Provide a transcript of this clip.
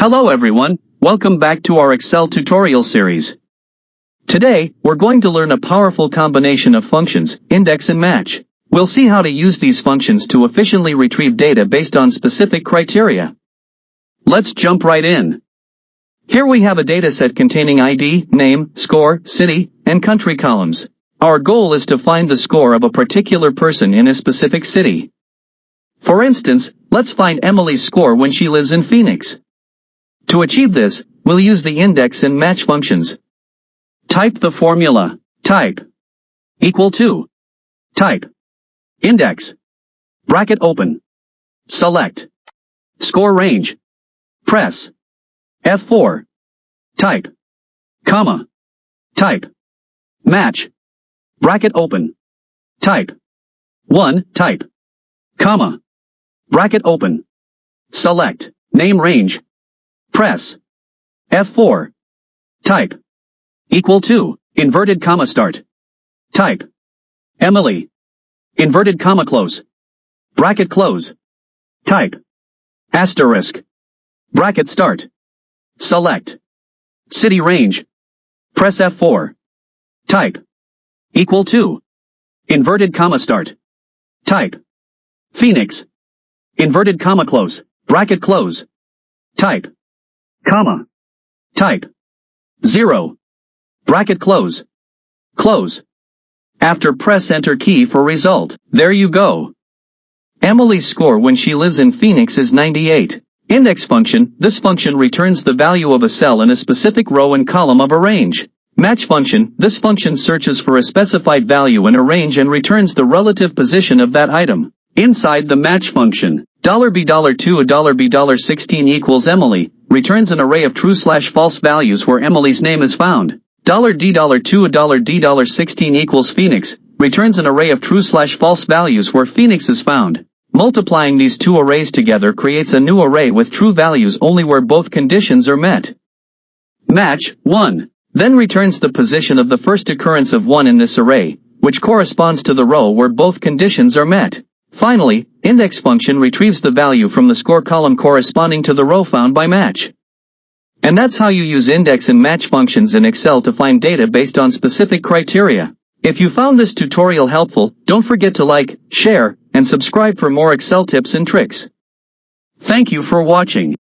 Hello everyone, welcome back to our Excel tutorial series. Today, we're going to learn a powerful combination of functions, index and match. We'll see how to use these functions to efficiently retrieve data based on specific criteria. Let's jump right in. Here we have a dataset containing ID, name, score, city, and country columns. Our goal is to find the score of a particular person in a specific city. For instance, let's find Emily's score when she lives in Phoenix. To achieve this, we'll use the index and match functions. Type the formula. Type equal to type index bracket open select score range press F4 type comma type match bracket open type 1 type comma bracket open select name range press F4 type equal to inverted comma start type Emily inverted comma close bracket close type asterisk bracket start select city range press F4 type equal to inverted comma start type Phoenix inverted comma close bracket close type comma type 0 bracket close close after press enter key for result. There you go. Emily's score when she lives in Phoenix is 98. Index function, this function returns the value of a cell in a specific row and column of a range. Match function, this function searches for a specified value in a range and returns the relative position of that item. Inside the match function, $B$2 $B$16 equals Emily, returns an array of true/false values where Emily's name is found. $D$2 $D$16 equals Phoenix, returns an array of true/false values where Phoenix is found. Multiplying these two arrays together creates a new array with true values only where both conditions are met. Match 1 then returns the position of the first occurrence of 1 in this array, which corresponds to the row where both conditions are met. Finally, index function retrieves the value from the score column corresponding to the row found by match. And that's how you use index and match functions in Excel to find data based on specific criteria. If you found this tutorial helpful, don't forget to like, share, and subscribe for more Excel tips and tricks. Thank you for watching.